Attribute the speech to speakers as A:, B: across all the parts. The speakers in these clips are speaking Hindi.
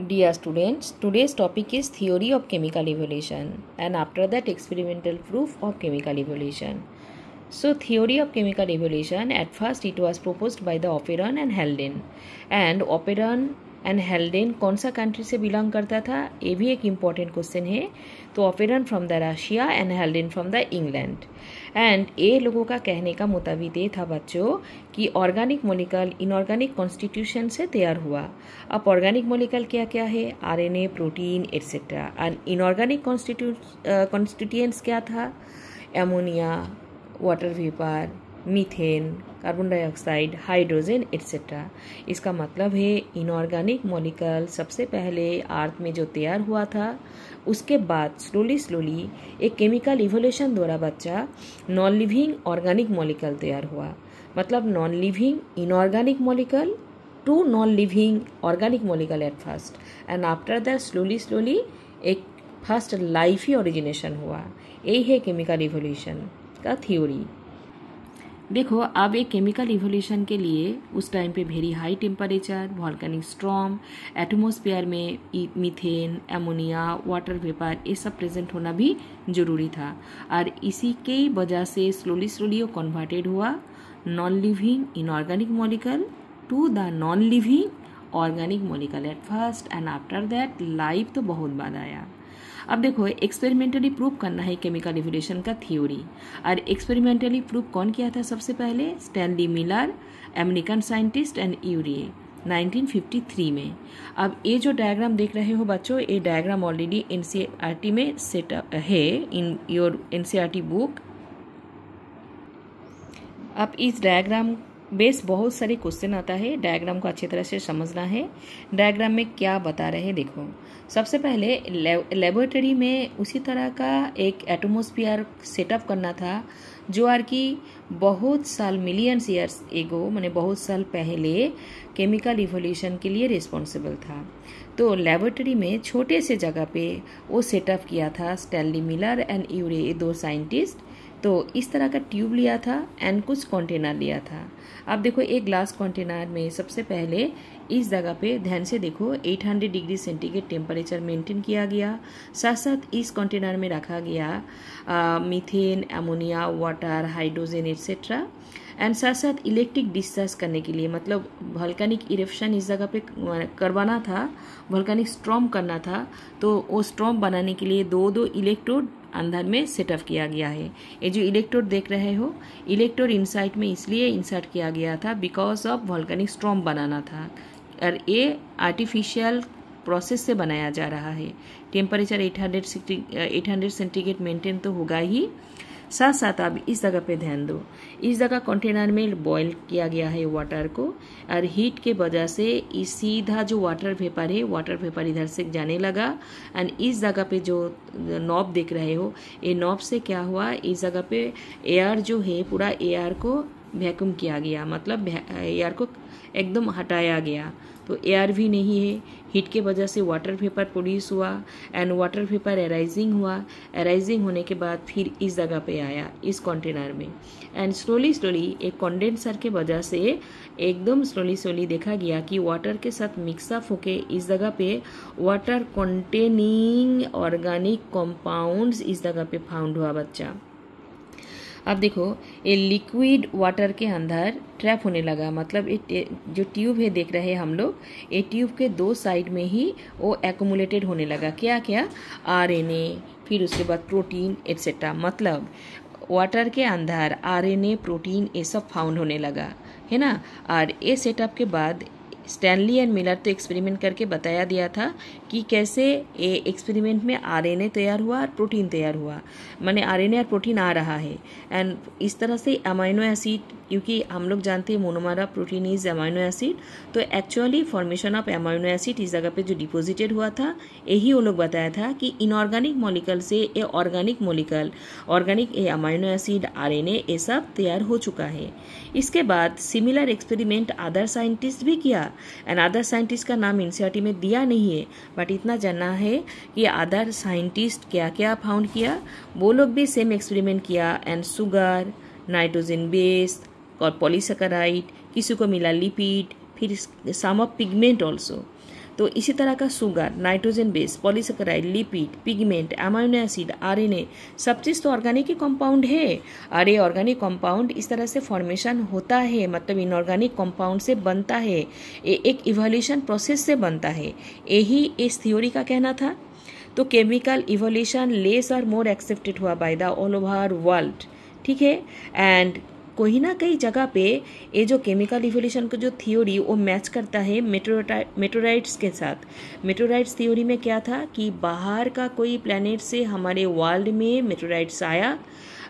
A: Dear students, today's topic is theory of chemical evolution and after that experimental proof of chemical evolution. So theory of chemical evolution, at first it was proposed by the Operon and Haldane. And Operon and हेल्डेन कौन सा कंट्री से बिलोंग करता था, ये भी एक इम्पॉर्टेंट क्वेश्चन है. तो Oparin from the Russia and Haldane from the England. And ये लोगों का कहने का मुताबिक ये था बच्चों कि ऑर्गेनिक मॉलिक्यूल इनऑर्गेनिक कॉन्स्टिट्यूशन से तैयार हुआ. अब ऑर्गेनिक मॉलिक्यूल क्या क्या है, RNA, protein etcetera. And inorganic constituents क्या था, ammonia, water vapour, methane, carbon dioxide, hydrogen etcetera. इसका मतलब है इनऑर्गेनिक मॉलिक्यूल सबसे पहले अर्थ में जो तैयार हुआ था, उसके बाद स्लोली एक केमिकल इवोल्यूशन द्वारा बच्चा नॉन लिविंग ऑर्गेनिक मॉलिक्यूल तैयार हुआ. मतलब non living inorganic molecule to non living organic molecule at first and after that slowly एक फर्स्ट लाइफ ही ओरिजिनेशन हुआ. यही है केमिकल इवोल्यूशन का थ्योरी. देखो अब एक केमिकल इवोल्यूशन के लिए उस टाइम पे very high temperature, volcanic storm, atmosphere में मीथेन, एमोनिया, वाटर वेपर ये सब प्रेजेंट होना भी जरूरी था. और इसी के वजह से स्लोली वो कन्वर्टेड हुआ non living inorganic molecule to the non living organic molecule at first and after that life तो बहुत बाद आया. अब देखो एक्सपेरिमेंटली प्रूव करना है केमिकल इवोल्यूशन का थ्योरी. और एक्सपेरिमेंटली प्रूव कौन किया था सबसे पहले, Stanley Miller, American scientist and Urey 1953 में. अब ये जो डायग्राम देख रहे हो बच्चों, ये डायग्राम ऑलरेडी एनसीईआरटी में सेटअप है इन योर एनसीईआरटी बुक. अब इस डायग्राम बेस बहुत सारे क्वेश्चन आता है, डायग्राम को अच्छी तरह से समझना है. डायग्राम में क्या बता रहे हैं देखो. सबसे पहले लेबोरेटरी में उसी तरह का एक एटमॉस्फेयर सेटअप करना था जो आर की बहुत साल मिलियंस ईयर्स एगो माने बहुत साल पहले केमिकल इवोल्यूशन के लिए रिस्पॉन्सिबल था. तो लेबोरेटरी में छोटे से जगह पे वो सेटअप किया था स्टैनली मिलर एंड यूरे, दो साइंटिस्ट. तो इस तरह का ट्यूब लिया था एंड कुछ कंटेनर लिया था. अब देखो एक ग्लास कंटेनर में सबसे पहले इस जगह पे ध्यान से देखो 800 डिग्री सेंटीग्रेड टेम्परेचर मेंटेन किया गया. साथ साथ इस कंटेनर में रखा गया methane, ammonia, water, hydrogen etcetera. And साथ साथ इलेक्ट्रिक डिस्चार्ज करने के लिए, मतलब वोल्केनिक इरेप्शन इस जगह पे करवाना था, वोल्केनिक स्टॉर्म करना था. तो वो स्टॉर्म बनाने के लिए दो इलेक्ट्रोड अंदर में सेटअप किया गया है. ये जो इलेक्ट्रोड देख रहे हो, इलेक्ट्रोड इनसाइड में इसलिए इंसर्ट किया गया था बिकॉज ऑफ वोल्केनिक स्टॉर्म बनाना था. और ये आर्टिफिशियल प्रोसेस से बनाया जा रहा है. टेम्परेचर 800 सेंटीग्रेड मेंटेन तो होगा ही. साथ साथ अब इस जगह पे ध्यान दो, इस जगह कंटेनर में बॉईल किया गया है वाटर को. और हीट के वजह से इस सीधा जो वाटर वेपर है, वाटर वेपर इधर से जाने लगा. एंड इस जगह पे जो नॉब देख रहे हो, ये नॉब से क्या हुआ, इस जगह पे एयर जो है पूरा एयर को वैक्यूम किया गया, मतलब एयर को एकदम हटाया गया. तो एयर भी नहीं है, हीट के वजह से वाटर वेपर प्रोड्यूस हुआ एंड वाटर वेपर एराइजिंग हुआ. एराइजिंग होने के बाद फिर इस जगह पे आया इस कंटेनर में. एंड स्लोली एक कंडेंसर के वजह से एकदम स्लोली देखा गया कि वाटर के साथ मिक्सअप होके इस जगह पे वाटर कंटेनिंग ऑर्गेनिक कंपाउंड्स इस जगह पे फाउंड हुआ बच्चा. अब देखो ये लिक्विड वाटर के अंदर ट्रैप होने लगा. मतलब ये जो ट्यूब है देख रहे हैं हम लोग, ये ट्यूब के दो साइड में ही वो एक्यूमुलेटेड होने लगा. क्या क्या, आरएनए, फिर उसके बाद प्रोटीन एट्सेट्रा. मतलब वाटर के अंदर आरएनए, प्रोटीन ये सब फाउंड होने लगा है ना. और ये सेटअप के बाद स्टैनली एंड मिलर तो एक्सपेरिमेंट करके बताया दिया था कि कैसे ये एक्सपेरिमेंट में आरएनए तैयार हुआ और प्रोटीन तैयार हुआ, माने आरएनए और प्रोटीन आ रहा है. एंड इस तरह से अमाइनो एसिड, क्योंकि हम लोग जानते हैं monomer of protein is amino acid, तो actually formation of amino acid इस जगह पे जो डिपोजिटेड हुआ था, यही वो लोग बताया था कि इनऑर्गेनिक मॉलिक्यूल से ये ऑर्गेनिक मॉलिक्यूल, ऑर्गेनिक ये अमाइनो एसिड, आरएनए ये सब तैयार हो चुका है. इसके बाद सिमिलर एक्सपेरिमेंट अदर साइंटिस्ट भी किया. एंड अदर साइंटिस्ट का नाम एनसीईआरटी में दिया नहीं है, बट इतना जानना है कि अदर साइंटिस्ट क्या क्या फाउंड किया. वो लोग भी सेम एक्सपेरिमेंट किया. एंड शुगर, नाइट्रोजन बेस और पॉलीसेकेराइड, किसी को मिला लिपिड, फिर सम ऑफ पिगमेंट ऑल्सो. तो इसी तरह का sugar, nitrogen base, polysaccharide, lipid, pigment, amino acid, RNA, सब चीज़ तो ऑर्गेनिक ही कंपाउंड है। और ये ऑर्गेनिक कंपाउंड इस तरह से फॉर्मेशन होता है, मतलब इनऑर्गेनिक कंपाउंड से बनता है, ये एक इवोल्यूशन प्रोसेस से बनता है, यही इस थ्योरी का कहना था। तो केमिकल इवोल्यूशन लेस और मोर एक्सेप्टेड हुआ by the all over world, ठीक है। एंड कोई ना कई जगह पे ये जो केमिकल इवोल्यूशन का जो थ्योरी वो मैच करता है मेटेराइट्स के साथ। मेटेराइट्स थ्योरी में क्या था कि बाहर का कोई प्लैनेट से हमारे वर्ल्ड में मेटेराइट्स आया,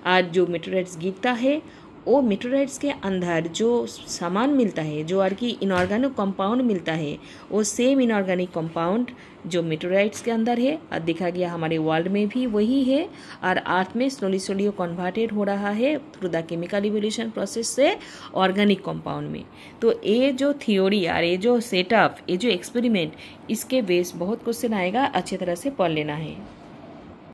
A: आज जो मेटेराइट्स गिरता है वो मेटेराइट्स के अंदर जो सामान मिलता है, जो और की इनऑर्गेनिक कंपाउंड मिलता है, वो सेम इनऑर्गेनिक कंपाउंड जो मेटेराइट्स के अंदर है और देखा गया हमारे वर्ल्ड में भी वही है, और अर्थ में स्लोली वो कन्वर्टेड हो रहा है through the chemical evolution process से ऑर्गेनिक कंपाउंड में। तो ये जो थ्योरी और ये जो सेटअप, ये जो एक्सपेरिमेंट, इसके बेस बहुत क्वेश्चन आएगा, अच्छी तरह से पढ़ लेना है।